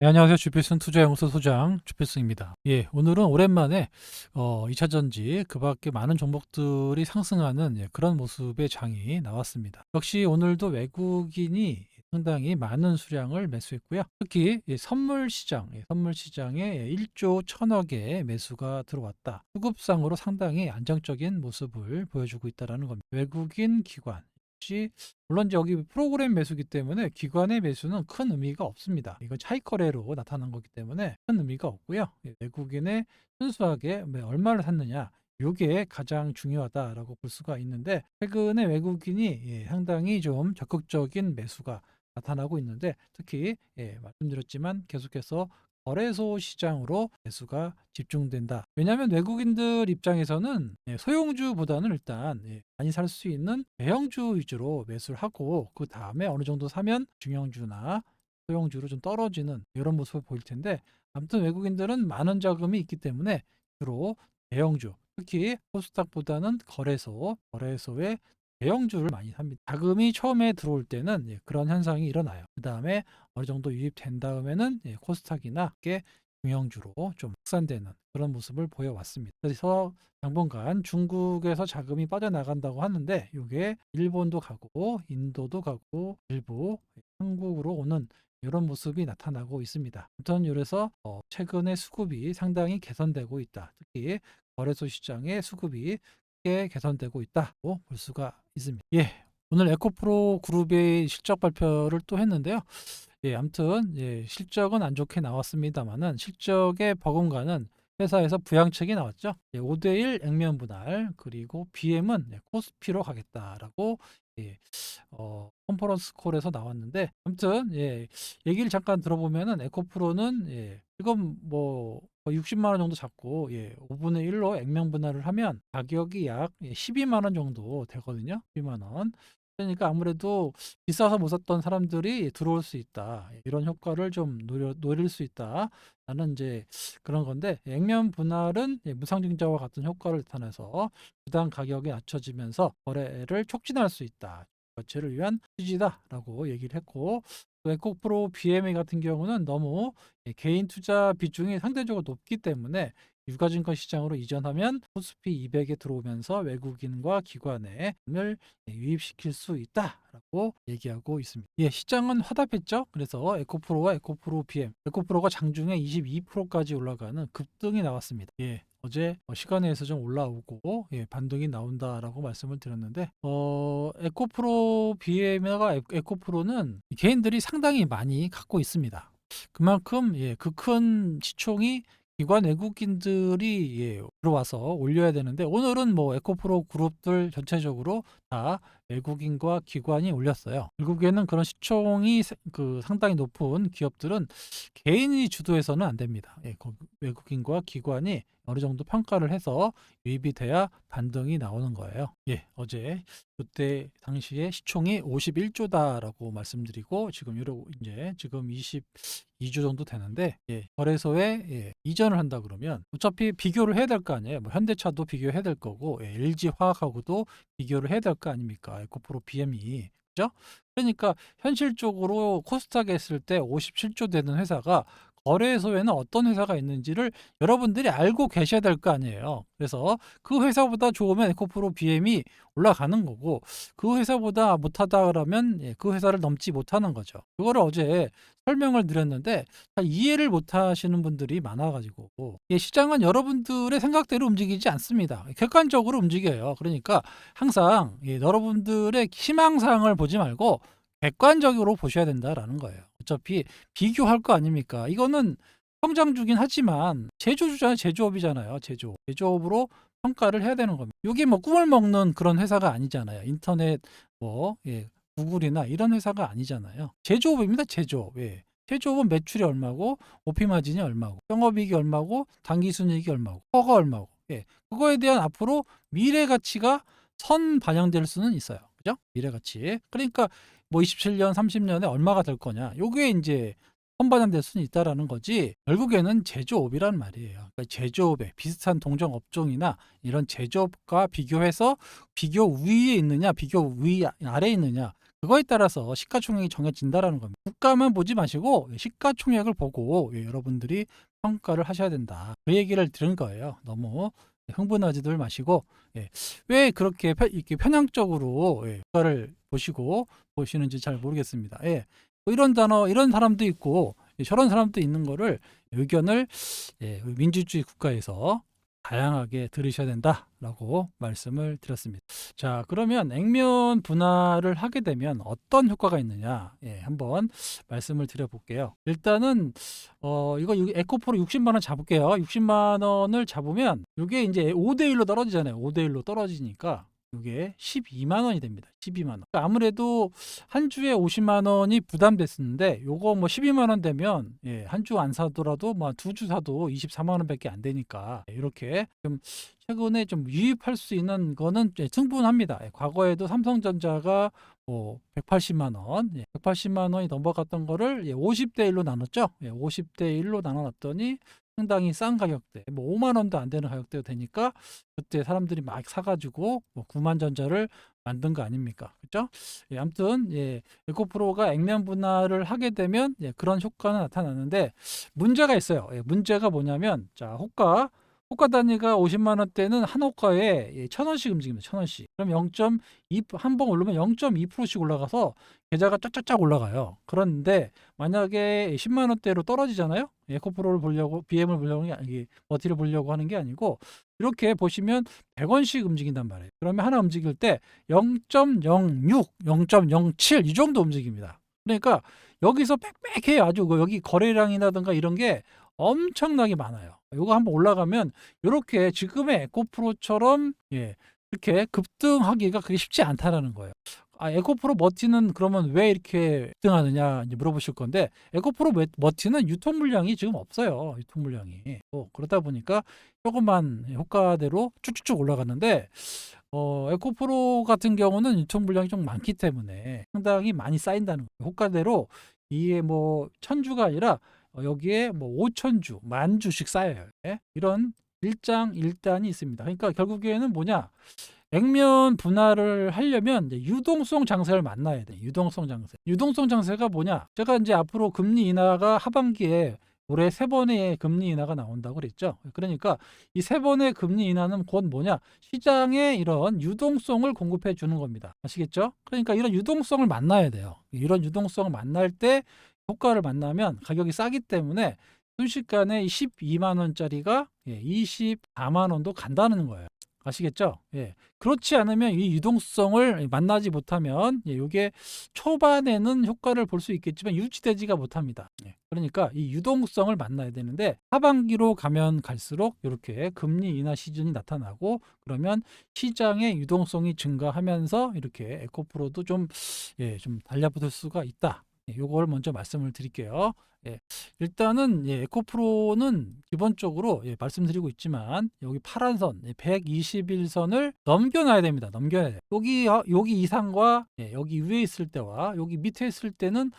네, 안녕하세요. 주필승 투자연구소 소장 주필승입니다. 오늘은 오랜만에 2차 전지 그 밖에 많은 종목들이 상승하는 그런 모습의 장이 나왔습니다. 역시 오늘도 외국인이 상당히 많은 수량을 매수했고요. 특히 선물 시장에 1조 1천억의 매수가 들어왔다. 수급상으로 상당히 안정적인 모습을 보여주고 있다는 겁니다. 외국인 기관 역시 물론 이제 여기 프로그램 매수기 때문에 기관의 매수는 큰 의미가 없습니다. 이건 차익 거래로 나타난 거기 때문에 큰 의미가 없고요. 외국인의 순수하게 얼마를 샀느냐, 이게 가장 중요하다라고 볼 수가 있는데, 최근에 외국인이 상당히 좀 적극적인 매수가 나타나고 있는데, 특히 말씀드렸지만 계속해서 거래소 시장으로 매수가 집중된다. 왜냐하면 외국인들 입장에서는 소형주보다는 일단 많이 살 수 있는 대형주 위주로 매수를 하고, 그 다음에 어느 정도 사면 중형주나 소형주로 좀 떨어지는 이런 모습을 보일 텐데, 아무튼 외국인들은 많은 자금이 있기 때문에 주로 대형주, 특히 코스닥보다는 거래소의 대형주를 많이 삽니다. 자금이 처음에 들어올 때는 그런 현상이 일어나요. 그 다음에 어느 정도 유입된 다음에는 코스닥이나 중형주로 좀 확산되는 그런 모습을 보여왔습니다. 그래서 당분간 중국에서 자금이 빠져나간다고 하는데, 이게 일본도 가고 인도도 가고 일부 한국으로 오는 이런 모습이 나타나고 있습니다. 아무튼 이래서 최근에 수급이 상당히 개선되고 있다. 특히 거래소 시장의 수급이 크게 개선되고 있다고 볼 수가 있습니다. 오늘 에코프로 그룹의 실적 발표를 또 했는데요. 아무튼 실적은 안 좋게 나왔습니다만은, 실적의 버금가는 회사에서 부양책이 나왔죠. 5대1 액면 분할, 그리고 BM은 코스피로 가겠다라고 컨퍼런스 콜에서 나왔는데, 아무튼 얘기를 잠깐 들어보면은 에코프로는 지금 뭐 60만 원 정도 잡고 5분의 1로 액면 분할을 하면 가격이 약 12만 원 정도 되거든요. 12만 원. 그러니까 아무래도 비싸서 못 샀던 사람들이 들어올 수 있다. 이런 효과를 좀 노릴 수 있다. 라는 이제 그런 건데, 액면 분할은 무상증자와 같은 효과를 나타내서 부당 가격이 낮춰지면서 거래를 촉진할 수 있다. 거치를 위한 취지다라고 얘기를 했고, 또 에코프로 BMA 같은 경우는 너무 개인 투자 비중이 상대적으로 높기 때문에 유가증권 시장으로 이전하면 코스피 200에 들어오면서 외국인과 기관을 유입시킬 수 있다라고 얘기하고 있습니다. 시장은 화답했죠. 그래서 에코프로와 에코프로 BM, 에코프로가 장중에 22%까지 올라가는 급등이 나왔습니다. 어제 시간에 의해서 좀 올라오고 반등이 나온다라고 말씀을 드렸는데, 에코프로 BM과 에코프로는 개인들이 상당히 많이 갖고 있습니다. 그만큼 그 큰 시총이 기관 외국인들이 들어와서 올려야 되는데, 오늘은 뭐 에코프로 그룹들 전체적으로 다 외국인과 기관이 올렸어요. 결국에는 그런 시총이 상당히 높은 기업들은 개인이 주도해서는 안 됩니다. 외국인과 기관이 어느 정도 평가를 해서 유입이 돼야 반등이 나오는 거예요. 어제 그때 당시에 시총이 51조다라고 말씀드리고, 지금 22조 정도 되는데, 거래소에 이전을 한다 그러면 어차피 비교를 해야 될 거 아니에요. 뭐 현대차도 비교해야 될 거고, LG 화학하고도 비교를 해야 될 거 아닙니까? 에코프로 BM이. 그죠? 그러니까 현실적으로 코스닥에 했을 때 57조 되는 회사가 거래소에는 어떤 회사가 있는지를 여러분들이 알고 계셔야 될 거 아니에요. 그래서 그 회사보다 좋으면 에코프로 BM이 올라가는 거고, 그 회사보다 못하다 그러면 그 회사를 넘지 못하는 거죠. 그거를 어제 설명을 드렸는데 다 이해를 못 하시는 분들이 많아가지고, 시장은 여러분들의 생각대로 움직이지 않습니다. 객관적으로 움직여요. 그러니까 항상 여러분들의 희망사항을 보지 말고 객관적으로 보셔야 된다라는 거예요. 어차피 비교할 거 아닙니까? 이거는 성장주긴 하지만 제조주잖아요. 제조업이잖아요. 제조업으로 평가를 해야 되는 겁니다. 이게 뭐 꿈을 먹는 그런 회사가 아니잖아요. 인터넷 구글이나 이런 회사가 아니잖아요. 제조업입니다. 제조업. 제조업은 매출이 얼마고, 오피 마진이 얼마고, 영업이익이 얼마고, 당기순이익이 얼마고, 허가 얼마고. 그거에 대한 앞으로 미래 가치가 선 반영될 수는 있어요. 그죠? 미래 가치. 그러니까 뭐 27년, 30년에 얼마가 될 거냐. 요게 이제 선반영될 수는 있다라는 거지, 결국에는 제조업이란 말이에요. 그러니까 제조업에 비슷한 동종 업종이나 이런 제조업과 비교해서 비교 위에 있느냐, 비교 아래에 있느냐, 그거에 따라서 시가총액이 정해진다라는 겁니다. 국가만 보지 마시고 시가총액을 보고 여러분들이 평가를 하셔야 된다. 그 얘기를 들은 거예요. 너무 흥분하지들 마시고 왜 그렇게 이렇게 편향적으로 국가를 보시는지 잘 모르겠습니다. 뭐 이런 단어, 이런 사람도 있고 저런 사람도 있는 거를 의견을 민주주의 국가에서 다양하게 들으셔야 된다라고 말씀을 드렸습니다. 자, 그러면 액면 분할을 하게 되면 어떤 효과가 있느냐? 한번 말씀을 드려볼게요. 일단은 이거 에코프로 60만 원 잡을게요. 60만 원을 잡으면 이게 이제 5대 1로 떨어지잖아요. 5대 1로 떨어지니까 이게 12만 원이 됩니다. 12만 원. 그러니까 아무래도 한 주에 50만 원이 부담됐었는데 요거 뭐 12만 원 되면 한 주 안 사더라도 뭐 두 주 사도 24만 원밖에 안 되니까 이렇게 좀 최근에 좀 유입할 수 있는 거는 충분합니다. 과거에도 삼성전자가 뭐 180만 원, 180만 원이 넘어갔던 거를 50대 1로 나눴죠. 50대 1로 나눠놨더니 상당히 싼 가격대, 뭐 5만 원도 안 되는 가격대가 되니까 그때 사람들이 막 사가지고 뭐 9만 전자를 만든 거 아닙니까? 그죠? 아무튼 에코프로가 액면 분할을 하게 되면 그런 효과는 나타나는데 문제가 있어요. 문제가 뭐냐면 자, 호가 단위가 50만 원대는 한 호가에 1,000원씩 움직입니다. 1,000원씩. 그럼 0.2 한 번 오르면 0.2%씩 올라가서 계좌가 쫙쫙쫙 올라가요. 그런데 만약에 10만 원대로 떨어지잖아요. 에코프로를 보려고 BM을 보려고 이게 버티를 보려고 하는 게 아니고 이렇게 보시면 100원씩 움직인단 말이에요. 그러면 하나 움직일 때 0.06, 0.07 이 정도 움직입니다. 그러니까 여기서 빽빽해요. 아주 여기 거래량이라든가 이런 게 엄청나게 많아요. 요거 한번 올라가면 이렇게 지금의 에코프로처럼 이렇게 급등하기가 그게 쉽지 않다라는 거예요. 에코프로 머티는 그러면 왜 이렇게 급등하느냐 이제 물어보실 건데 에코프로 머티는 유통 물량이 지금 없어요. 유통 물량이. 그러다 보니까 조금만 효과대로 쭉쭉쭉 올라갔는데 에코프로 같은 경우는 유통 물량이 좀 많기 때문에 상당히 많이 쌓인다는 거예요. 효과대로 이게 뭐 1,000주가 아니라 여기에 뭐 5,000주, 10,000주씩 쌓여요. 이런 일장일단이 있습니다. 그러니까 결국에는 뭐냐? 액면 분할을 하려면 이제 유동성 장세를 만나야 돼. 유동성 장세. 유동성 장세가 뭐냐? 제가 이제 앞으로 금리 인하가 하반기에 올해 3번의 금리 인하가 나온다고 그랬죠. 그러니까 이 3번의 금리 인하는 곧 뭐냐? 시장에 이런 유동성을 공급해 주는 겁니다. 아시겠죠? 그러니까 이런 유동성을 만나야 돼요. 이런 유동성을 만날 때 효과를 만나면 가격이 싸기 때문에 순식간에 12만 원짜리가 24만 원도 간다는 거예요. 아시겠죠? 그렇지 않으면 이 유동성을 만나지 못하면 이게 초반에는 효과를 볼 수 있겠지만 유지되지가 못합니다. 그러니까 이 유동성을 만나야 되는데 하반기로 가면 갈수록 이렇게 금리 인하 시즌이 나타나고 그러면 시장의 유동성이 증가하면서 이렇게 에코프로도 좀 달라붙을 수가 있다. 요걸 먼저 말씀을 드릴게요. 일단은 에코프로는 기본적으로 말씀드리고 있지만 여기 파란 선 121선을 넘겨놔야 됩니다. 넘겨야 돼요. 여기 이상과 여기 위에 있을 때와 여기 밑에 있을 때는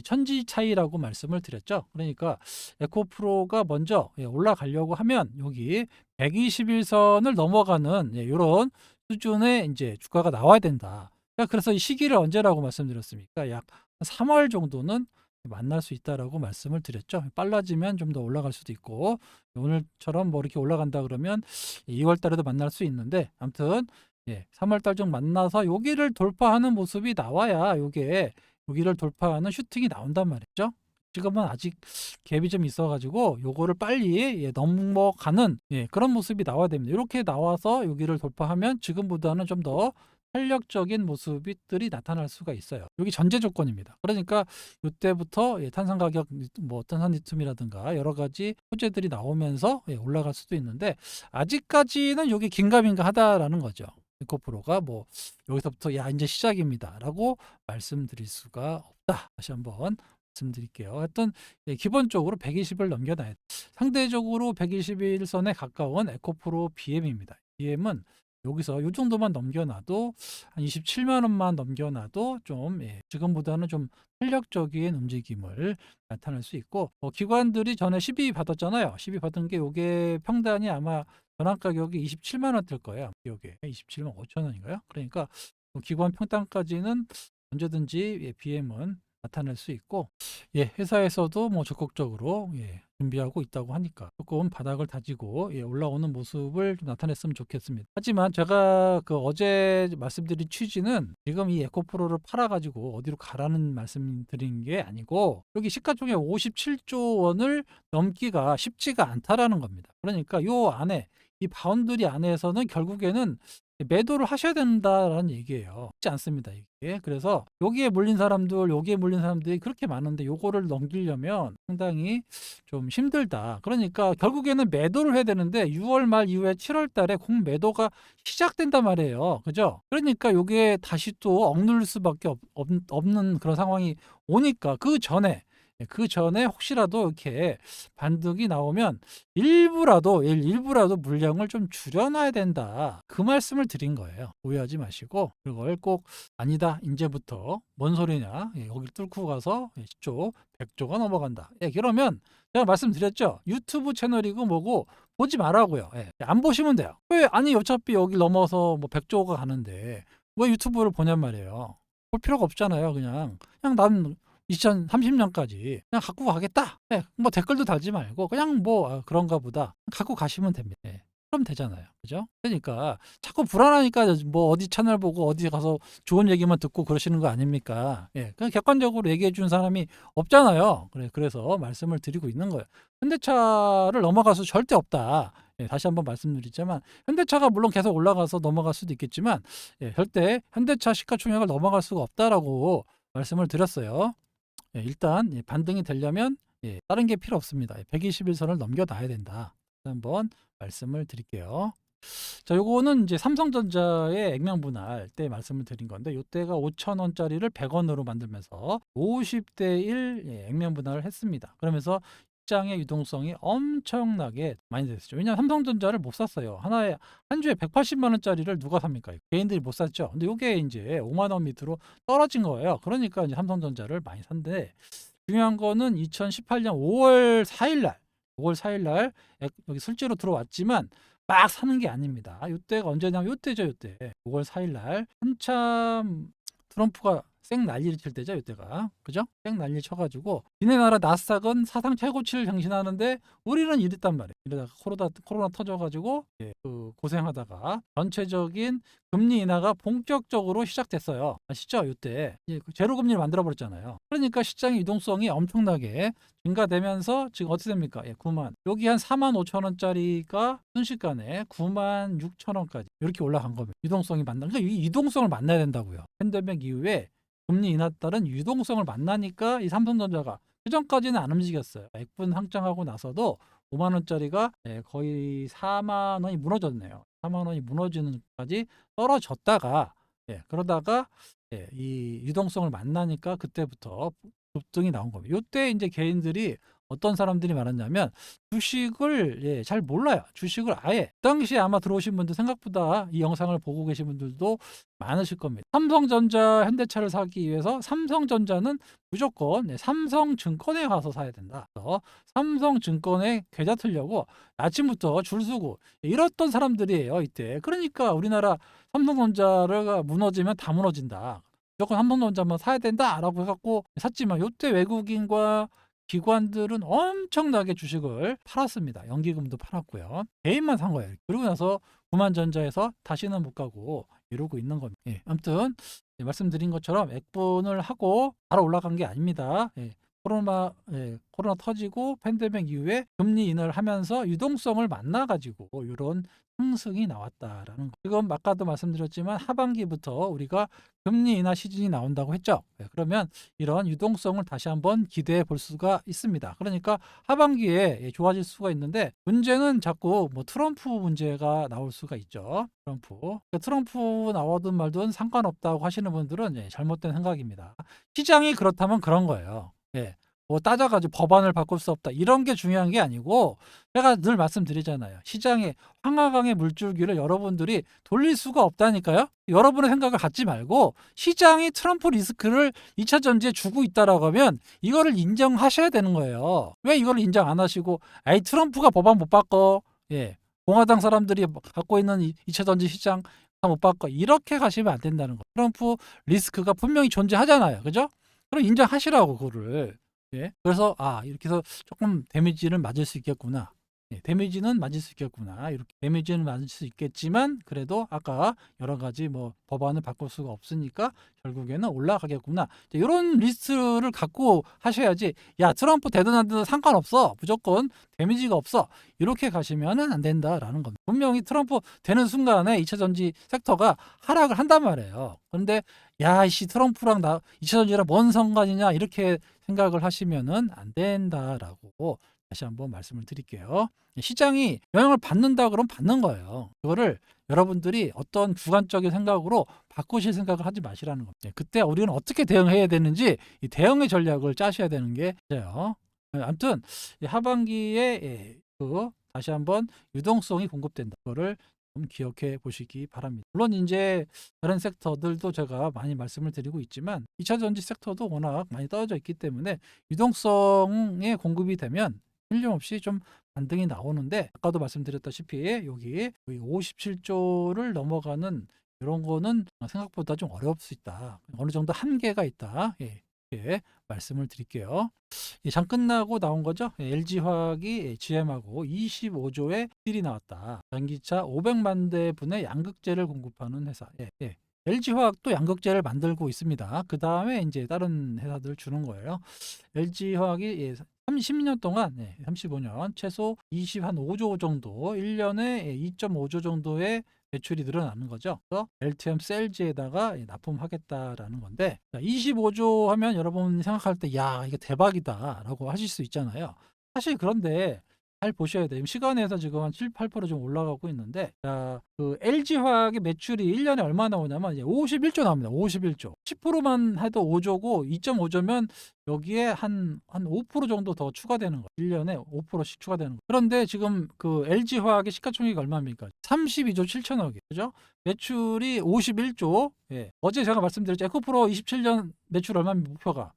천지 차이라고 말씀을 드렸죠. 그러니까 에코프로가 먼저 올라가려고 하면 여기 121선을 넘어가는 이런 수준의 이제 주가가 나와야 된다. 그래서 이 시기를 언제라고 말씀드렸습니까? 약 3월 정도는 만날 수 있다라고 말씀을 드렸죠. 빨라지면 좀 더 올라갈 수도 있고 오늘처럼 뭐 이렇게 올라간다 그러면 2월 달에도 만날 수 있는데 아무튼 3월 달 좀 만나서 여기를 돌파하는 모습이 나와야 여기를 돌파하는 슈팅이 나온단 말이죠. 지금은 아직 갭이 좀 있어가지고 요거를 빨리 넘어가는 그런 모습이 나와야 됩니다. 이렇게 나와서 여기를 돌파하면 지금보다는 좀 더 탄력적인 모습들이 나타날 수가 있어요. 여기 전제 조건입니다. 그러니까 이때부터 탄산 가격, 뭐 탄산 리튬이라든가 여러 가지 호재들이 나오면서 올라갈 수도 있는데 아직까지는 여기 긴가민가하다라는 거죠. 에코프로가 뭐 여기서부터 야 이제 시작입니다라고 말씀드릴 수가 없다. 다시 한번 말씀드릴게요. 하여튼 기본적으로 120을 넘겨놔야 돼. 상대적으로 121선에 가까운 에코프로 BM입니다. BM은 여기서 이 정도만 넘겨놔도 한 27만 원만 넘겨놔도 좀 지금보다는 좀 탄력적인 움직임을 나타낼 수 있고 기관들이 전에 12 받았잖아요. 12 받은 게 이게 평단이 아마 전환 가격이 27만 원대일 거예요. 기억에 27만 5천 원인가요? 그러니까 기관 평단까지는 언제든지 BM은 나타날 수 있고, 회사에서도 뭐 적극적으로 준비하고 있다고 하니까 조금 바닥을 다지고 올라오는 모습을 좀 나타냈으면 좋겠습니다. 하지만 제가 그 어제 말씀드린 취지는 지금 이 에코프로를 팔아가지고 어디로 가라는 말씀드린 게 아니고, 여기 시가총액 57조 원을 넘기가 쉽지가 않다라는 겁니다. 그러니까 요 안에, 이 바운더리 안에서는 결국에는 매도를 하셔야 된다라는 얘기예요. 쉽지 않습니다, 이게. 그래서 여기에 물린 사람들, 여기에 물린 사람들이 그렇게 많은데 요거를 넘기려면 상당히 좀 힘들다. 그러니까 결국에는 매도를 해야 되는데 6월 말 이후에 7월 달에 공매도가 시작된단 말이에요. 그죠? 그러니까 요게 다시 또 억누를 수밖에 없는 그런 상황이 오니까 그 전에 혹시라도 이렇게 반등이 나오면 일부라도 물량을 좀 줄여놔야 된다. 그 말씀을 드린 거예요. 오해하지 마시고, 그걸 꼭 아니다, 이제부터 뭔 소리냐, 여기 뚫고 가서 10조 100조가 넘어간다, 그러면 제가 말씀드렸죠. 유튜브 채널이고 뭐고 보지 말라고요. 안 보시면 돼요. 왜? 아니 어차피 여기 넘어서 뭐 100조가 가는데 왜 유튜브를 보냔 말이에요. 볼 필요가 없잖아요. 그냥 난 2030년까지 그냥 갖고 가겠다. 뭐 댓글도 달지 말고 그냥 뭐 그런가 보다 갖고 가시면 됩니다. 그럼 되잖아요. 그죠? 그러니까 자꾸 불안하니까 뭐 어디 채널 보고 어디 가서 좋은 얘기만 듣고 그러시는 거 아닙니까? 그냥 객관적으로 얘기해 준 사람이 없잖아요. 그래서 말씀을 드리고 있는 거예요. 현대차를 넘어갈 수 절대 없다. 다시 한번 말씀드리지만 현대차가 물론 계속 올라가서 넘어갈 수도 있겠지만 절대 현대차 시가총액을 넘어갈 수가 없다라고 말씀을 드렸어요. 일단 반등이 되려면 다른 게 필요 없습니다. 121선을 넘겨놔야 된다. 한번 말씀을 드릴게요. 자, 요거는 이제 삼성전자의 액면분할 때 말씀을 드린 건데, 요때가 5,000원짜리를 100원으로 만들면서 50대 1 액면분할을 했습니다. 그러면서 시장의 유동성이 엄청나게 많이 됐죠. 왜냐하면 삼성전자를 못 샀어요. 한 주에 180만 원짜리를 누가 삽니까? 개인들이 못 샀죠. 근데 요게 이제 5만 원 밑으로 떨어진 거예요. 그러니까 이제 삼성전자를 많이 샀는데, 중요한 거는 2018년 5월 4일 날, 5월 4일 날 여기 실제로 들어왔지만 막 사는 게 아닙니다. 요때가 언제냐면 요때죠, 요때. 5월 4일 날 한참 트럼프가 쌩 난리를 칠 때죠, 요때가. 그죠? 쌩 난리 쳐가지고 니네 나라 나스닥은 사상 최고치를 경신하는데 우리는 이랬단 말이에요. 이러다가 코로나 터져가지고 그 고생하다가 전체적인 금리 인하가 본격적으로 시작됐어요. 아시죠? 요때 제로 금리를 만들어 버렸잖아요. 그러니까 시장의 유동성이 엄청나게 증가되면서 지금 어떻게 됩니까? 9만. 여기 한 4만 5천 원짜리가 순식간에 9만 6천 원까지 이렇게 올라간 겁니다. 유동성이 그러니까 이 유동성을 만나야 된다고요. 팬데믹 이후에 금리 인하 따른 유동성을 만나니까 이 삼성전자가 그전까지는 안 움직였어요. 액분 확장하고 나서도 5만 원짜리가 거의 4만 원이 무너졌네요. 4만 원이 무너지는 까지 떨어졌다가 그러다가 이 유동성을 만나니까 그때부터 급등이 나온 겁니다. 요때 이제 개인들이 어떤 사람들이 많았냐면 주식을 잘 몰라요. 주식을 아예 그 당시에 아마 들어오신 분들 생각보다 이 영상을 보고 계신 분들도 많으실 겁니다. 삼성전자, 현대차를 사기 위해서 삼성전자는 무조건 삼성증권에 가서 사야 된다. 그래서 삼성증권에 계좌 틀려고 아침부터 줄 서고 이랬던 사람들이에요, 이때. 그러니까 우리나라 삼성전자가 무너지면 다 무너진다. 무조건 삼성전자만 사야 된다라고 해갖고 샀지만 요때 외국인과 기관들은 엄청나게 주식을 팔았습니다. 연기금도 팔았고요. 개인만 산 거예요. 그러고 나서 구만전자에서 다시는 못 가고 이러고 있는 겁니다. 아무튼 말씀드린 것처럼 액분을 하고 바로 올라간 게 아닙니다. 코로나 터지고 팬데믹 이후에 금리 인하를 하면서 유동성을 만나가지고 이런 상승이 나왔다라는 거. 지금 아까도 말씀드렸지만 하반기부터 우리가 금리 인하 시즌이 나온다고 했죠. 그러면 이런 유동성을 다시 한번 기대해 볼 수가 있습니다. 그러니까 하반기에 좋아질 수가 있는데, 문제는 자꾸 뭐 트럼프 문제가 나올 수가 있죠. 트럼프 나오든 말든 상관없다고 하시는 분들은 잘못된 생각입니다. 시장이 그렇다면 그런 거예요. 뭐 따져가지고 법안을 바꿀 수 없다, 이런 게 중요한 게 아니고, 제가 늘 말씀드리잖아요. 시장의 황하강의 물줄기를 여러분들이 돌릴 수가 없다니까요. 여러분의 생각을 갖지 말고 시장이 트럼프 리스크를 2차 전지에 주고 있다라고 하면 이거를 인정하셔야 되는 거예요. 왜 이걸 인정 안 하시고 트럼프가 법안 못 바꿔, 공화당 사람들이 갖고 있는 2차 전지 시장 다 못 바꿔. 이렇게 가시면 안 된다는 거. 트럼프 리스크가 분명히 존재하잖아요. 그죠? 그럼 인정하시라고 그거를. 예. 그래서 이렇게 해서 조금 데미지를 맞을 수 있겠구나. 예, 데미지는 맞을 수 있겠구나. 이렇게 데미지는 맞을 수 있겠지만 그래도 아까 여러 가지 뭐 법안을 바꿀 수가 없으니까 결국에는 올라가겠구나. 이런 리스트를 갖고 하셔야지. 야, 트럼프 되든 안 되든 상관없어. 무조건 데미지가 없어. 이렇게 가시면은 안 된다라는 겁니다. 분명히 트럼프 되는 순간에 2차 전지 섹터가 하락을 한단 말이에요. 그런데 야, 이씨 트럼프랑 나 2차 전지랑 뭔 상관이냐 이렇게 생각을 하시면은 안 된다라고 다시 한번 말씀을 드릴게요. 시장이 영향을 받는다 그러면 받는 거예요. 그거를 여러분들이 어떤 주관적인 생각으로 바꾸실 생각을 하지 마시라는 겁니다. 그때 우리는 어떻게 대응해야 되는지 이 대응의 전략을 짜셔야 되는 게 있어요. 아무튼 하반기에 다시 한번 유동성이 공급된다. 그거를 좀 기억해 보시기 바랍니다. 물론 이제 다른 섹터들도 제가 많이 말씀을 드리고 있지만 2차 전지 sek터도 워낙 많이 떨어져 있기 때문에 유동성에 공급이 되면 틀림없이 좀 반등이 나오는데 아까도 말씀드렸다시피 여기 57조를 넘어가는 이런 거는 생각보다 좀 어려울 수 있다. 어느 정도 한계가 있다. 이렇게 말씀을 드릴게요. 장 끝나고 나온 거죠. LG화학이 GM하고 25조의 딜이 나왔다. 전기차 500만 대분의 양극재를 공급하는 회사. LG화학도 양극재를 만들고 있습니다. 그 다음에 이제 다른 회사들 주는 거예요. LG화학이 30년 동안 35년 최소 25조 정도 1년에 2.5조 정도의 매출이 늘어나는 거죠. 그래서 LTM 셀즈에다가 납품하겠다라는 건데 25조 하면 여러분 생각할 때 야, 이게 대박이다라고 하실 수 있잖아요. 사실 그런데 잘 보셔야 돼요. 시간에서 지금 한 7, 8%좀 올라가고 있는데 그 LG화학의 매출이 1년에 얼마 나오냐면 이제 51조 나옵니다. 51조. 10%만 해도 5조고 2.5조면 여기에 한5% 정도 더 추가되는 거예요. 1년에 5%씩 추가되는 거예요. 그런데 지금 그 LG화학의 시가총액이 얼마입니까? 32조 7천억이에요. 그죠? 매출이 51조. 어제 제가 말씀드렸죠. 에코프로 27년 매출 얼마입니까? 목표가.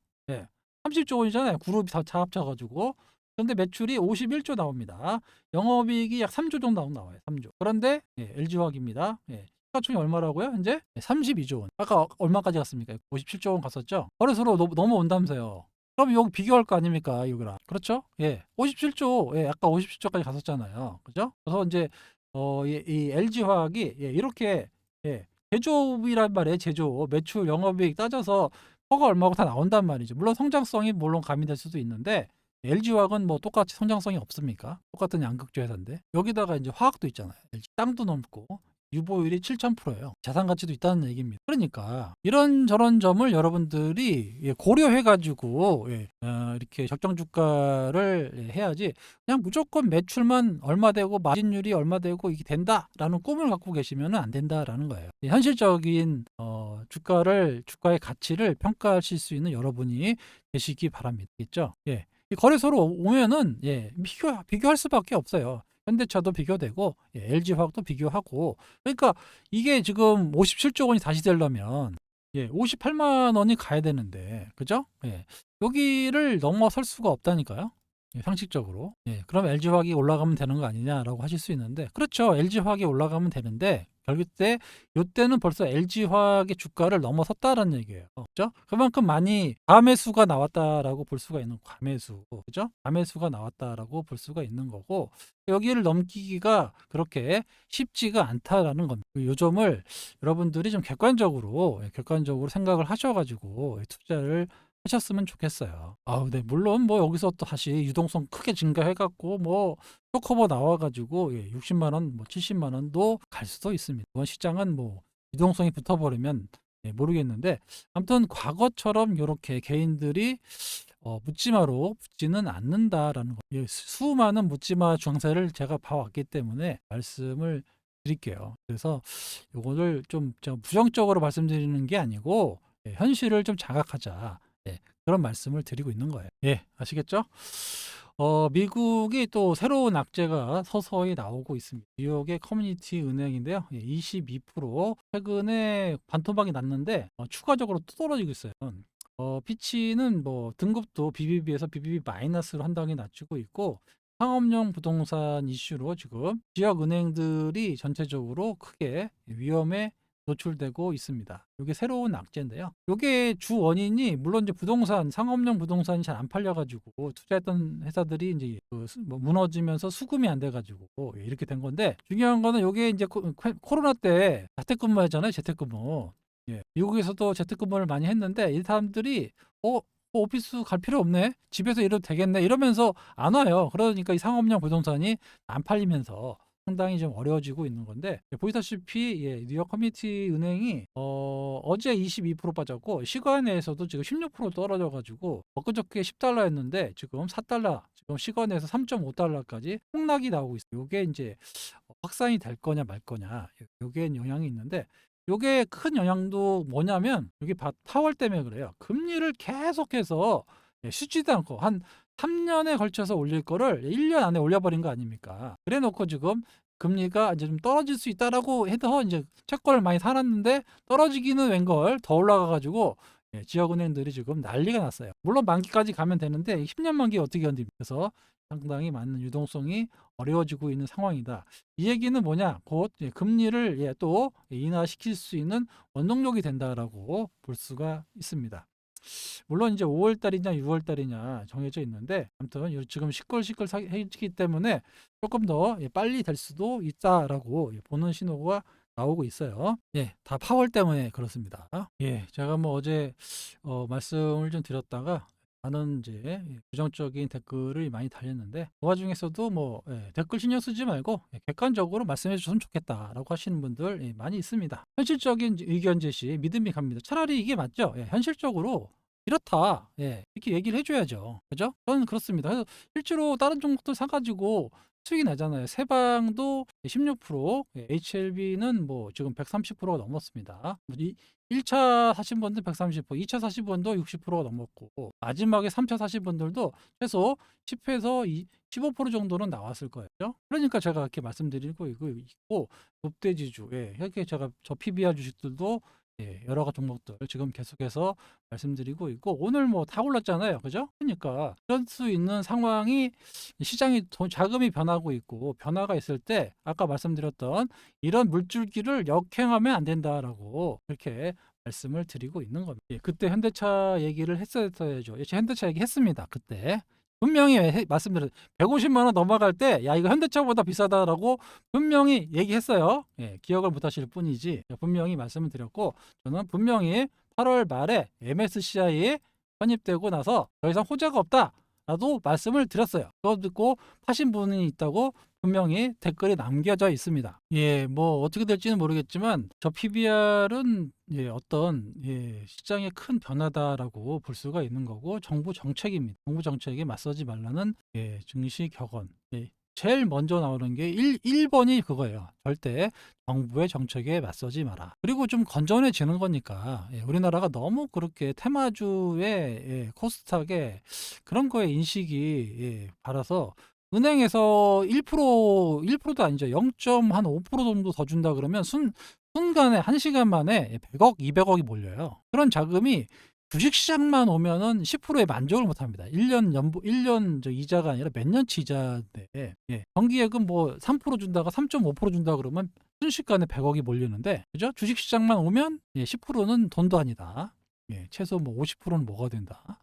30조 원이잖아요. 그룹이 다 합쳐가지고. 그런데 매출이 51조 나옵니다. 영업이익이 약 3조 정도 나와요. 3조. 그런데 LG화학입니다. 시가총액 얼마라고요? 현재 32조 원. 아까 얼마까지 갔습니까? 57조 원 갔었죠. 거래소로 넘어온다면서요. 그럼 여기 비교할 거 아닙니까? 여기랑. 그렇죠? 57조. 아까 57조까지 갔었잖아요. 그죠? 그래서 이제 이 LG화학이 이렇게 제조업이란 말이에요. 제조업. 매출, 영업이익 따져서 허가 얼마고 다 나온단 말이죠. 물론 성장성이 물론 가미될 수도 있는데 LG화학은 뭐 똑같이 성장성이 없습니까? 똑같은 양극재 회사인데 여기다가 이제 화학도 있잖아요. LG 땅도 넘고 유보율이 7,000%예요. 자산 가치도 있다는 얘기입니다. 그러니까 이런 점을 여러분들이 고려해가지고 이렇게 적정 주가를 해야지 그냥 무조건 매출만 얼마 되고 마진율이 얼마 되고 이게 된다라는 꿈을 갖고 계시면 안 된다라는 거예요. 현실적인 주가의 가치를 평가하실 수 있는 여러분이 되시기 바랍니다. 있죠? 이 거래소로 오면은 비교할 수밖에 없어요. 현대차도 비교되고 LG화학도 비교하고 그러니까 이게 지금 57조 원이 다시 되려면 58만 원이 가야 되는데 그죠? 여기를 넘어설 수가 없다니까요. 상식적으로. 그럼 LG화학이 올라가면 되는 거 아니냐라고 하실 수 있는데 그렇죠. LG화학이 올라가면 되는데 결국 요때는 벌써 LG화학의 주가를 넘어섰다라는 얘기예요. 그죠? 그만큼 많이 과매수가 나왔다라고 볼 수가 있는 과매수. 그죠? 과매수가 나왔다라고 볼 수가 있는 거고 여기를 넘기기가 그렇게 쉽지가 않다라는 겁니다. 요 점을 여러분들이 좀 객관적으로 생각을 하셔가지고 투자를 하셨으면 좋겠어요. 네. 물론 뭐 여기서 또 다시 유동성 크게 증가해갖고 뭐 쇼커버 나와가지고 60만 원, 뭐 70만 원도 갈 수도 있습니다. 이번 시장은 뭐 유동성이 붙어버리면 모르겠는데 아무튼 과거처럼 이렇게 개인들이 묻지마로 붙지는 않는다라는 거. 수많은 묻지마 중세를 제가 봐왔기 때문에 말씀을 드릴게요. 그래서 이거를 좀 부정적으로 말씀드리는 게 아니고 현실을 좀 자각하자. 그런 말씀을 드리고 있는 거예요. 아시겠죠? 미국이 또 새로운 악재가 서서히 나오고 있습니다. 뉴욕의 커뮤니티 은행인데요. 22% 최근에 반토막이 났는데 추가적으로 또 떨어지고 있어요. 피치는 뭐 등급도 BBB에서 BBB 마이너스로 한 단계 낮추고 있고 상업용 부동산 이슈로 지금 지역 은행들이 전체적으로 크게 위험에 노출되고 있습니다. 이게 새로운 악재인데요. 이게 주 원인이 물론 이제 부동산, 상업용 부동산이 잘 안 팔려가지고 투자했던 회사들이 이제 뭐 무너지면서 수금이 안 돼가지고 이렇게 된 건데, 중요한 거는 이게 이제 코로나 때 자택근무했잖아요. 재택근무. 예, 미국에서도 재택근무를 많이 했는데 이 사람들이 오피스 갈 필요 없네. 집에서 일해도 되겠네. 이러면서 안 와요. 그러니까 이 상업용 부동산이 안 팔리면서 상당히 좀 어려워지고 있는 건데, 보시다시피 뉴욕 커뮤니티 은행이 어제 22% 빠졌고 시간에서도 지금 16% 떨어져가지고 엊그저께 $10였는데 지금 $4, 지금 시간에서 $3.5까지 폭락이 나오고 있어요. 이게 이제 확산이 될 거냐 말 거냐, 요게 영향이 있는데, 요게 큰 영향도 뭐냐면 여기 파월 때문에 그래요. 금리를 계속해서 쉬지도 않고 한 3년에 걸쳐서 올릴 거를 1년 안에 올려버린 거 아닙니까? 그래 놓고 지금 금리가 이제 좀 떨어질 수 있다라고 해서 이제 채권을 많이 사놨는데 떨어지기는 웬걸 더 올라가가지고 지역은행들이 지금 난리가 났어요. 물론 만기까지 가면 되는데 10년 만기 어떻게 견딥니까? 그래서 상당히 많은 유동성이 어려워지고 있는 상황이다. 이 얘기는 뭐냐? 곧 금리를 또 인하시킬 수 있는 원동력이 된다라고 볼 수가 있습니다. 물론 이제 5월 달이냐 6월 달이냐 정해져 있는데, 아무튼 지금 시끌시끌해지기 때문에 조금 더 빨리 될 수도 있다라고 보는 신호가 나오고 있어요. 다 파월 때문에 그렇습니다. 제가 뭐 어제 말씀을 좀 드렸다가 많은 이제 부정적인 댓글을 많이 달렸는데, 그 와중에서도 뭐 댓글 신경 쓰지 말고 객관적으로 말씀해 주셨으면 좋겠다라고 하시는 분들 많이 있습니다. 현실적인 의견 제시 믿음이 갑니다. 차라리 이게 맞죠. 현실적으로 이렇다, 이렇게 얘기를 해줘야죠. 그죠? 저는 그렇습니다. 그래서 실제로 다른 종목들 사가지고 수익이 나잖아요. 세방도 16%, HLB는 뭐 지금 130%가 넘었습니다. 1차 사신 분들 130%, 2차 사신 분도 60%가 넘었고, 마지막에 3차 사신 분들도 최소 10에서 15% 정도는 나왔을 거예요. 그러니까 제가 이렇게 말씀드리고 있고, 롯데지주, 이렇게 제가 저 PBR 주식들도 여러 가지 종목들 지금 계속해서 말씀드리고 있고, 오늘 뭐 다 올랐잖아요. 그죠? 그러니까 그럴 수 있는 상황이, 시장이 자금이 변하고 있고 변화가 있을 때 아까 말씀드렸던 이런 물줄기를 역행하면 안 된다라고 이렇게 말씀을 드리고 있는 겁니다. 그때 현대차 얘기를 했어야죠. 현대차 얘기 했습니다. 그때 분명히 말씀드렸 150만 원 넘어갈 때 야 이거 현대차보다 비싸다라고 분명히 얘기했어요. 기억을 못 하실 뿐이지 분명히 말씀을 드렸고, 저는 분명히 8월 말에 MSCI에 편입되고 나서 더 이상 호재가 없다라도 말씀을 드렸어요. 그거 듣고 파신 분이 있다고 분명히 댓글에 남겨져 있습니다. 뭐 어떻게 될지는 모르겠지만 저 PBR은 어떤 시장의 큰 변화다라고 볼 수가 있는 거고, 정부 정책입니다. 정부 정책에 맞서지 말라는 증시 격언. 제일 먼저 나오는 게 1번이 그거예요. 절대 정부의 정책에 맞서지 마라. 그리고 좀 건전해지는 거니까, 우리나라가 너무 그렇게 테마주의 코스닥에 그런 거에 인식이 바라서 은행에서 1%도 아니죠. 0.5% 정도 더 준다 그러면 순간에 1시간 만에 100억, 200억이 몰려요. 그런 자금이 주식시장만 오면은 10%에 만족을 못 합니다. 1년 이자가 아니라 몇 년치 이자인데, 정기예금 뭐 3% 준다가 3.5% 준다 그러면 순식간에 100억이 몰리는데, 그죠? 주식시장만 오면 10%는 돈도 아니다. 최소 뭐 50%는 뭐가 된다.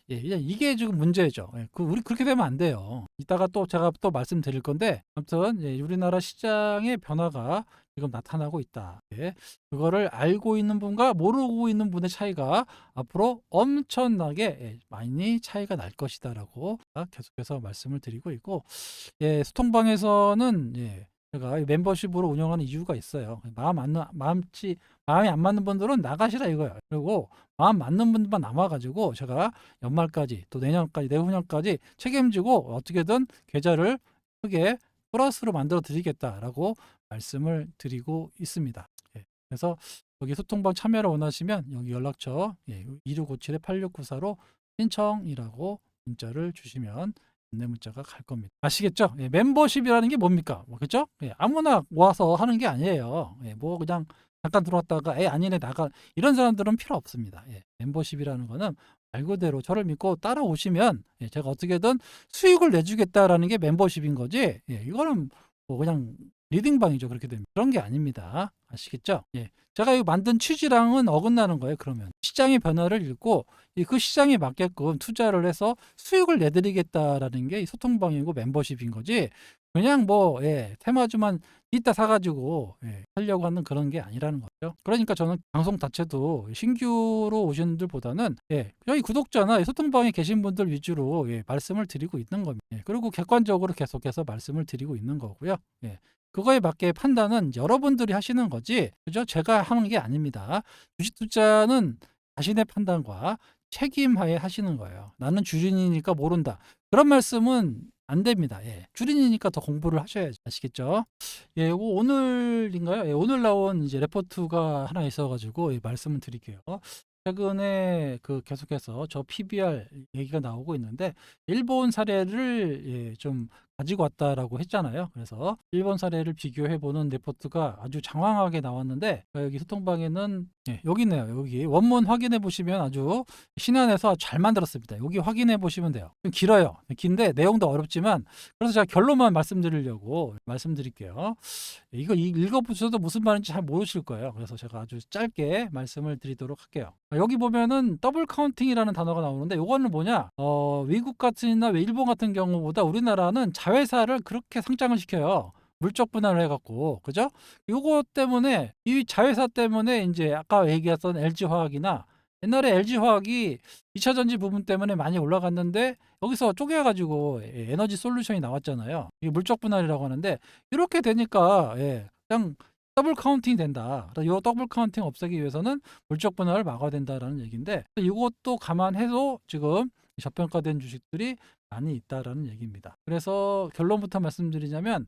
이게 지금 문제죠. 우리 그렇게 되면 안 돼요. 이따가 또 제가 또 말씀드릴 건데, 아무튼 우리나라 시장의 변화가 지금 나타나고 있다. 그거를 알고 있는 분과 모르고 있는 분의 차이가 앞으로 엄청나게 많이 차이가 날 것이다라고 계속해서 말씀을 드리고 있고, 소통방에서는 제가 멤버십으로 운영하는 이유가 있어요. 마음이 안 맞는 분들은 나가시라 이거예요. 그리고 마음 맞는 분들만 남아가지고 제가 연말까지 또 내년까지 내후년까지 책임지고 어떻게든 계좌를 크게 플러스로 만들어 드리겠다라고 말씀을 드리고 있습니다. 그래서 여기 소통방 참여를 원하시면 여기 연락처 2657-8694로 신청이라고 문자를 주시면 안내 문자가 갈 겁니다. 아시겠죠? 멤버십이라는 게 뭡니까? 그렇죠? 아무나 와서 하는 게 아니에요. 뭐 그냥 잠깐 들어왔다가 아니네 나가, 이런 사람들은 필요 없습니다. 멤버십이라는 거는 말 그대로 저를 믿고 따라오시면 제가 어떻게든 수익을 내주겠다라는 게 멤버십인 거지. 이거는 뭐 그냥 리딩방이죠. 그렇게 되면 그런 게 아닙니다. 아시겠죠? 제가 이 만든 취지랑은 어긋나는 거예요. 그러면 시장의 변화를 읽고 그 시장에 맞게끔 투자를 해서 수익을 내드리겠다라는 게 이 소통방이고 멤버십인 거지. 그냥 뭐 테마주만 이따 사가지고 하려고 하는 그런 게 아니라는 거죠. 그러니까 저는 방송 자체도 신규로 오신 분들보다는 저희 구독자나 소통방에 계신 분들 위주로 말씀을 드리고 있는 겁니다. 그리고 객관적으로 계속해서 말씀을 드리고 있는 거고요. 그거에 맞게 판단은 여러분들이 하시는 거지, 그죠? 제가 하는 게 아닙니다. 주식 투자는 자신의 판단과 책임하에 하시는 거예요. 나는 주린이니까 모른다. 그런 말씀은 안 됩니다. 주린이니까 더 공부를 하셔야지. 아시겠죠? 요거 오늘인가요? 오늘 나온 이제 레포트가 하나 있어가지고 말씀을 드릴게요. 최근에 계속해서 저 PBR 얘기가 나오고 있는데 일본 사례를 좀 가지고 왔다라고 했잖아요. 그래서 일본 사례를 비교해보는 레포트가 아주 장황하게 나왔는데 여기 소통방에는 여기 있네요. 여기 원문 확인해 보시면 아주 신안에서 잘 만들었습니다. 여기 확인해 보시면 돼요. 좀 길어요. 긴데 내용도 어렵지만 그래서 제가 결론만 말씀드리려고 말씀드릴게요. 이거 읽어보셔도 무슨 말인지 잘 모르실 거예요. 그래서 제가 아주 짧게 말씀을 드리도록 할게요. 여기 보면은 더블 카운팅이라는 단어가 나오는데 이거는 뭐냐? 미국 같은나 일본 같은 경우보다 우리나라는 자회사를 그렇게 상장을 시켜요. 물적 분할을 해갖고, 그죠? 요거 때문에 이 자회사 때문에 이제 아까 얘기했던 LG화학이나 옛날에 LG화학이 2차 전지 부분 때문에 많이 올라갔는데 여기서 쪼개가지고 에너지 솔루션이 나왔잖아요. 이게 물적 분할이라고 하는데 이렇게 되니까 그냥 더블 카운팅이 된다. 이 더블 카운팅 없애기 위해서는 물적 분할을 막아야 된다라는 얘기인데 이것도 감안해서 지금 저평가된 주식들이 많이 있다라는 얘기입니다. 그래서 결론부터 말씀드리자면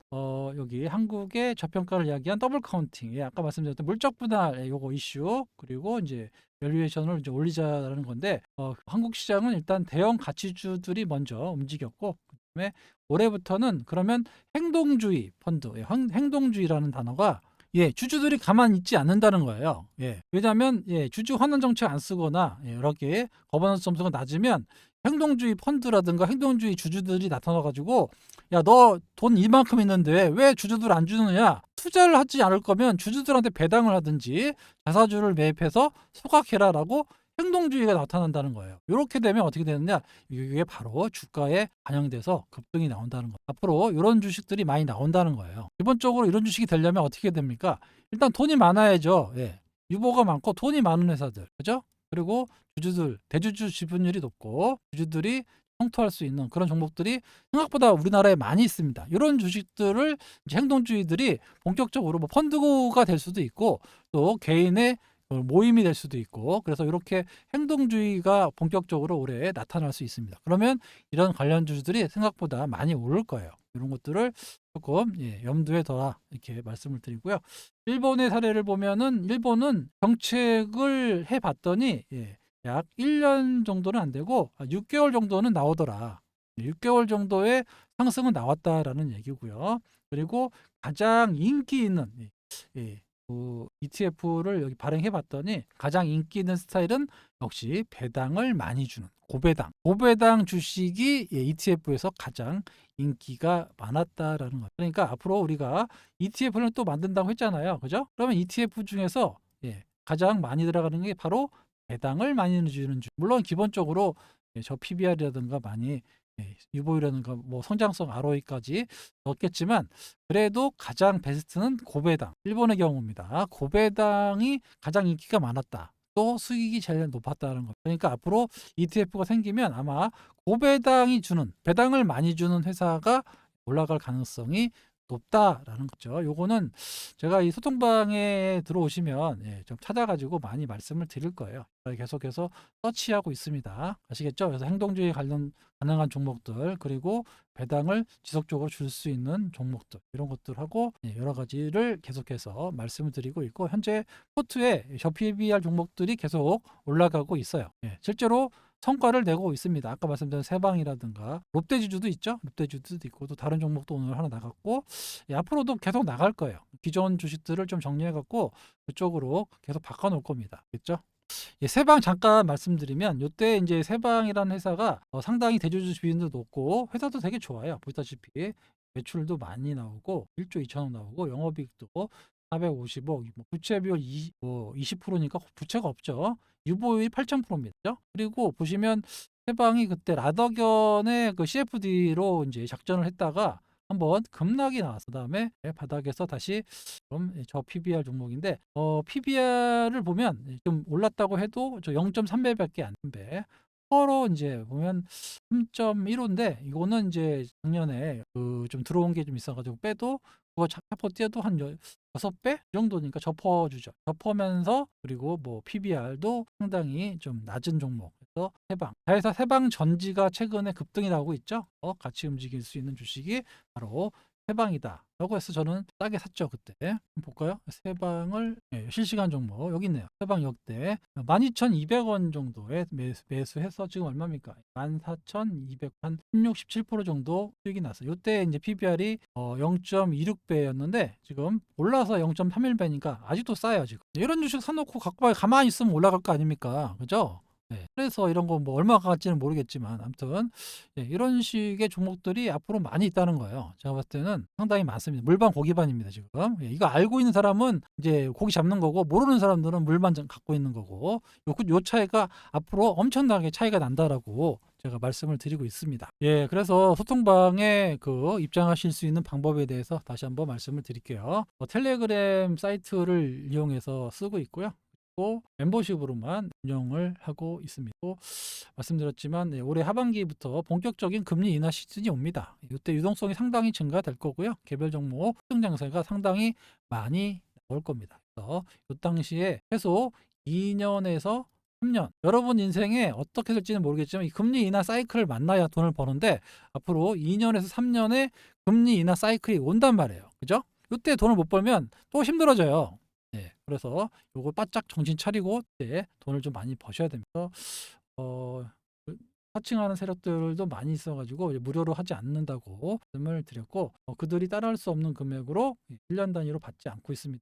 여기 한국의 저평가를 이야기한 더블 카운팅, 아까 말씀드렸던 물적 분할 요거 이슈, 그리고 이제 밸류에이션을 이제 올리자라는 건데 한국 시장은 일단 대형 가치주들이 먼저 움직였고 그다음에 올해부터는 그러면 행동주의 펀드, 행동주의라는 단어가 주주들이 가만히 있지 않는다는 거예요. 왜냐하면 주주 환원 정책 안 쓰거나 이렇게 거버넌스 점수가 낮으면 행동주의 펀드라든가 행동주의 주주들이 나타나가지고 야, 너 돈 이만큼 있는데 왜 주주들 안 주느냐? 투자를 하지 않을 거면 주주들한테 배당을 하든지 자사주를 매입해서 소각해라라고 행동주의가 나타난다는 거예요. 이렇게 되면 어떻게 되느냐? 이게 바로 주가에 반영돼서 급등이 나온다는 거예요. 앞으로 이런 주식들이 많이 나온다는 거예요. 기본적으로 이런 주식이 되려면 어떻게 됩니까? 일단 돈이 많아야죠. 유보가 많고 돈이 많은 회사들, 그죠? 그리고 주주들, 대주주 지분율이 높고 주주들이 청토할 수 있는 그런 종목들이 생각보다 우리나라에 많이 있습니다. 이런 주식들을 이제 행동주의들이 본격적으로 뭐 펀드가 될 수도 있고 또 개인의 모임이 될 수도 있고 그래서 이렇게 행동주의가 본격적으로 올해 나타날 수 있습니다. 그러면 이런 관련 주주들이 생각보다 많이 오를 거예요. 이런 것들을 조금 염두에 둬라 이렇게 말씀을 드리고요. 일본의 사례를 보면은 일본은 정책을 해봤더니 약 1년 정도는 안 되고 6개월 정도는 나오더라. 6개월 정도의 상승은 나왔다라는 얘기고요. 그리고 가장 인기 있는 ETF를 여기 발행해 봤더니 가장 인기 있는 스타일은 역시 배당을 많이 주는 고배당 주식이 ETF에서 가장 인기가 많았다라는 것. 그러니까 앞으로 우리가 ETF를 또 만든다고 했잖아요. 그죠? 그러면 ETF 중에서 가장 많이 들어가는 게 바로 배당을 많이 주는 주. 물론 기본적으로 저 PBR이라든가 많이 유보율이라든가 뭐 성장성 ROE까지 넣겠지만 그래도 가장 베스트는 고배당. 일본의 경우입니다. 고배당이 가장 인기가 많았다. 또 수익이 제일 높았다는 거. 그러니까 앞으로 ETF가 생기면 아마 고배당이 주는 배당을 많이 주는 회사가 올라갈 가능성이 높다라는 거죠. 요거는 제가 이 소통방에 들어오시면 좀 찾아가지고 많이 말씀을 드릴 거예요. 계속해서 서치하고 있습니다. 아시겠죠? 그래서 행동주의 관련 가능한 종목들 그리고 배당을 지속적으로 줄 수 있는 종목들 이런 것들하고 여러 가지를 계속해서 말씀을 드리고 있고 현재 포트에 저 PBR 종목들이 계속 올라가고 있어요. 실제로 성과를 내고 있습니다. 아까 말씀드린 세방이라든가 롯데지주도 있죠. 롯데지주도 있고 또 다른 종목도 오늘 하나 나갔고 앞으로도 계속 나갈 거예요. 기존 주식들을 좀 정리해 갖고 그쪽으로 계속 바꿔 놓을 겁니다. 그렇죠? 예, 세방 잠깐 말씀드리면 요때 인제 세방이라는 회사가 상당히 대주주 비중도 높고 회사도 되게 좋아요. 보시다시피 매출도 많이 나오고 1조 2천억 나오고 영업이익도 450억, 뭐 부채 비율 20% 니까 부채가 없죠. 유보율이 8,000%입니다. 그리고 보시면 세방이 그때 라더견의 그 CFD로 인제 작전을 했다가 한번 급락이 나와서 그다음에 바닥에서 다시 좀 저PBR 종목인데 PBR을 보면 좀 올랐다고 해도 저 0.3 배밖에 안 돼. 서로 인제 보면 3.15인데 이거는 인제 작년에 그 좀 들어온 게 좀 있어 가지고 빼도 그거 잡고 뛰어도 한 6배 이 정도니까 접어주죠. 접으면서 그리고 뭐 PBR도 상당히 좀 낮은 종목. 그래서 세방. 자회사 세방전지가 최근에 급등이 나오고 있죠. 같이 움직일 수 있는 주식이 바로 세방이다. 라고 해서 저는 싸게 샀죠, 그때. 한번 볼까요? 세방을 실시간 종목 여기 있네요. 세방 역대 12,200원 정도에 매수해서 지금 얼마입니까? 14,200, 한 16, 17% 정도 수익이 났어요. 이때 이제 PBR이 0.26배였는데 지금 올라서 0.31배니까 아직도 싸요, 지금. 이런 주식 사놓고 갖고 가만히 있으면 올라갈 거 아닙니까? 그죠? 네. 그래서 이런 거 뭐 얼마 갈지는 모르겠지만 아무튼 이런 식의 종목들이 앞으로 많이 있다는 거예요. 제가 봤을 때는 상당히 많습니다. 물반 고기반입니다, 지금. 이거 알고 있는 사람은 이제 고기 잡는 거고 모르는 사람들은 물만 갖고 있는 거고 요 차이가 앞으로 엄청나게 차이가 난다라고 제가 말씀을 드리고 있습니다. 예, 그래서 소통방에 그 입장하실 수 있는 방법에 대해서 다시 한번 말씀을 드릴게요. 텔레그램 사이트를 이용해서 쓰고 있고요. 멤버십으로만 운영을 하고 있습니다. 말씀드렸지만 올해 하반기부터 본격적인 금리 인하 시즌이 옵니다. 이때 유동성이 상당히 증가될 거고요. 개별 종목 특정 장세가 상당히 많이 나올 겁니다. 그래서 이 당시에 최소 2년에서 3년 여러분 인생에 어떻게 될지는 모르겠지만 이 금리 인하 사이클을 만나야 돈을 버는데 앞으로 2년에서 3년의 금리 인하 사이클이 온단 말이에요. 그죠? 이때 돈을 못 벌면 또 힘들어져요. 네, 그래서 요거 바짝 정신 차리고 돈을 좀 많이 버셔야 됩니다. 그 사칭하는 세력들도 많이 있어가지고 무료로 하지 않는다고 말씀을 드렸고 그들이 따라할 수 없는 금액으로 1년 단위로 받지 않고 있습니다.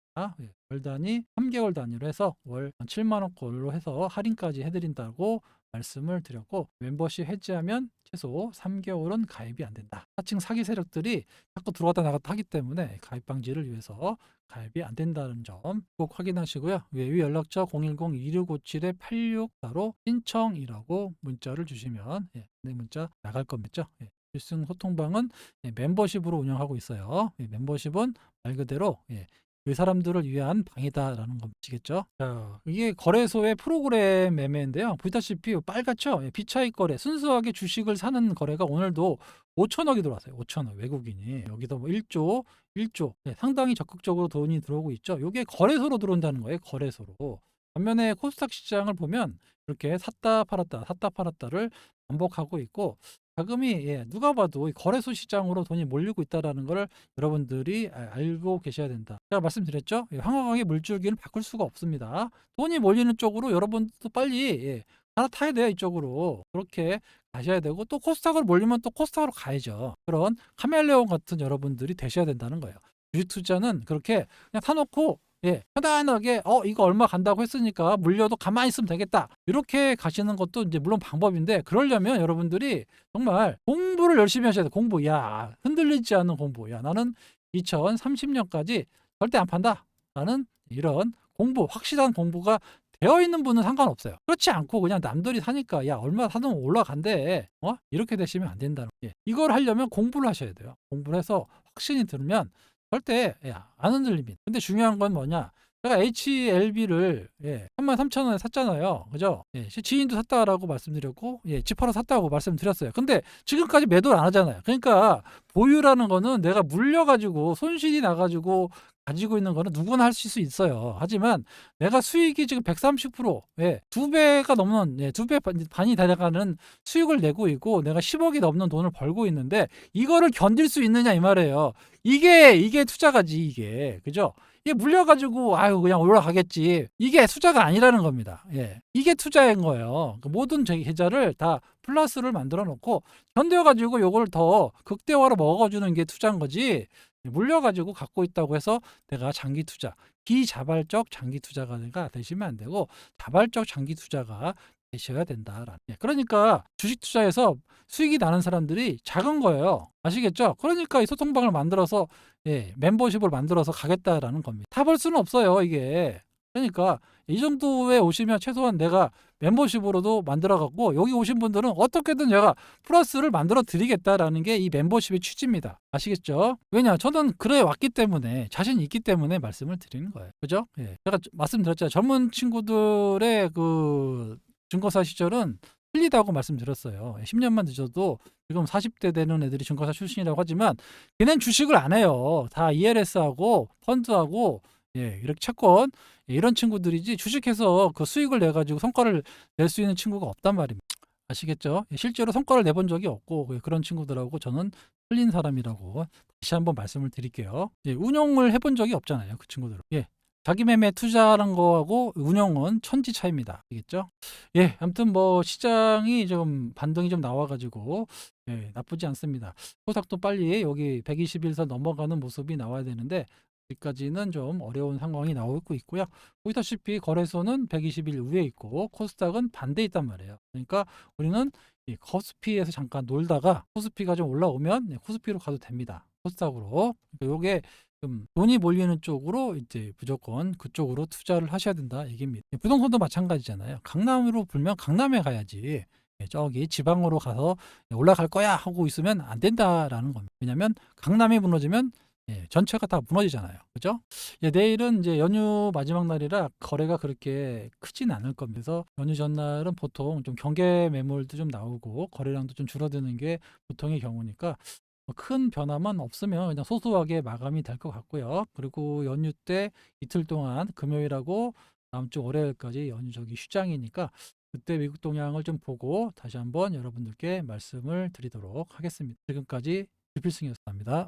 월 단위 3개월 단위로 해서 월 7만 원꼴로 해서 할인까지 해드린다고 말씀을 드렸고 멤버십 해지하면 최소 3개월은 가입이 안 된다. 사칭 사기 세력들이 자꾸 들어왔다 나갔다 하기 때문에 가입 방지를 위해서 가입이 안 된다는 점 꼭 확인하시고요. 외위 연락처 010-2657-8645 신청이라고 문자를 주시면 네, 문자 나갈 겁니다. 필승 소통방은 멤버십으로 운영하고 있어요. 멤버십은 말 그대로 그 사람들을 위한 방이다라는 거 아시겠죠? 자, 이게 거래소의 프로그램 매매인데요. 보시다시피 빨갛죠? 비차익 거래, 순수하게 주식을 사는 거래가 오늘도 5천억이 들어왔어요. 5천억 외국인이 여기도 뭐 1조 상당히 적극적으로 돈이 들어오고 있죠. 이게 거래소로 들어온다는 거예요. 거래소로. 반면에 코스닥 시장을 보면 이렇게 샀다 팔았다를 반복하고 있고 자금이 누가 봐도 이 거래소 시장으로 돈이 몰리고 있다라는 걸 여러분들이 알고 계셔야 된다. 제가 말씀드렸죠. 황화강의 물줄기는 바꿀 수가 없습니다. 돈이 몰리는 쪽으로 여러분도 빨리 갈아타야 돼요. 이쪽으로. 그렇게 가셔야 되고 또 코스닥으로 몰리면 또 코스닥으로 가야죠. 그런 카멜레온 같은 여러분들이 되셔야 된다는 거예요. 주식 투자는 그렇게 그냥 사놓고 편안하게 이거 얼마 간다고 했으니까 물려도 가만히 있으면 되겠다. 이렇게 가시는 것도 이제 물론 방법인데 그러려면 여러분들이 정말 공부를 열심히 하셔야 돼. 공부. 야, 흔들리지 않는 공부. 야, 나는 2030년까지 절대 안 판다. 라는 이런 공부, 확실한 공부가 되어 있는 분은 상관없어요. 그렇지 않고 그냥 남들이 사니까 야, 얼마 사면 올라간대. 이렇게 되시면 안 된다는 거예요. 이걸 하려면 공부를 하셔야 돼요. 공부를 해서 확신이 들면 절대 안 흔들립니다. 근데 중요한 건 뭐냐? 제가 HLB를 33,000원에 샀잖아요. 그죠? 지인도 샀다라고 말씀드렸고 집 팔아 샀다고 말씀드렸어요. 근데 지금까지 매도를 안 하잖아요. 그러니까 보유라는 거는 내가 물려가지고 손실이 나가지고 가지고 있는 거는 누구나 할 수 있어요. 하지만 내가 수익이 지금 130% 2배가 넘는 2배 반이 달려가는 수익을 내고 있고 내가 10억이 넘는 돈을 벌고 있는데 이거를 견딜 수 있느냐 이 말이에요. 이게 투자가지 이게. 그죠? 이게 물려가지고 아유 그냥 올라가겠지. 이게 투자가 아니라는 겁니다. 이게 투자인 거예요. 모든 계좌를 다 플러스를 만들어 놓고 견뎌가지고 요걸 더 극대화로 먹어주는 게 투자인 거지. 물려 가지고 갖고 있다고 해서 내가 장기 투자, 비자발적 장기 투자가 되시면 안 되고 자발적 장기 투자가 되셔야 된다라는. 그러니까 주식 투자에서 수익이 나는 사람들이 작은 거예요. 아시겠죠? 그러니까 이 소통방을 만들어서 멤버십을 만들어서 가겠다라는 겁니다. 다 벌 수는 없어요, 이게. 그러니까 이 정도에 오시면 최소한 내가 멤버십으로도 만들어 갖고 여기 오신 분들은 어떻게든 제가 플러스를 만들어 드리겠다라는 게 이 멤버십의 취지입니다. 아시겠죠? 왜냐? 저는 그래 왔기 때문에 자신이 있기 때문에 말씀을 드리는 거예요. 그죠? 제가 말씀드렸잖아요. 젊은 친구들의 그 증거사 시절은 틀리다고 말씀드렸어요. 10년만 늦어도 지금 40대 되는 애들이 증거사 출신이라고 하지만 걔는 주식을 안 해요. 다 ELS하고 펀드하고 이렇게 채권 이런 친구들이지 주식해서 그 수익을 내 가지고 성과를 낼 수 있는 친구가 없단 말입니다. 아시겠죠? 실제로 성과를 내본 적이 없고 그런 친구들하고 저는 틀린 사람이라고 다시 한번 말씀을 드릴게요. 운용을 해본 적이 없잖아요, 그 친구들은. 자기 매매 투자하는 거하고 운용은 천지 차이입니다. 아시겠죠? 아무튼 뭐 시장이 좀 반등이 좀 나와 가지고 나쁘지 않습니다. 코스닥도 빨리 여기 121선 넘어가는 모습이 나와야 되는데 여기까지는 좀 어려운 상황이 나오고 있고요. 보시다시피 거래소는 120일 위에 있고 코스닥은 반대에 있단 말이에요. 그러니까 우리는 이 코스피에서 잠깐 놀다가 코스피가 좀 올라오면 코스피로 가도 됩니다. 코스닥으로. 요게 좀 돈이 몰리는 쪽으로 이제 무조건 그쪽으로 투자를 하셔야 된다 얘기입니다. 부동산도 마찬가지잖아요. 강남으로 불면 강남에 가야지. 저기 지방으로 가서 올라갈 거야 하고 있으면 안 된다라는 겁니다. 왜냐하면 강남이 무너지면 전체가 다 무너지잖아요. 그죠? 내일은 이제 연휴 마지막 날이라 거래가 그렇게 크진 않을 겁니다. 그래서 연휴 전날은 보통 좀 경계 매물도 좀 나오고 거래량도 좀 줄어드는 게 보통의 경우니까 큰 변화만 없으면 그냥 소소하게 마감이 될 것 같고요. 그리고 연휴 때 이틀 동안 금요일하고 다음 주 월요일까지 연휴적인 휴장이니까 그때 미국 동향을 좀 보고 다시 한번 여러분들께 말씀을 드리도록 하겠습니다. 지금까지 주필승이었습니다.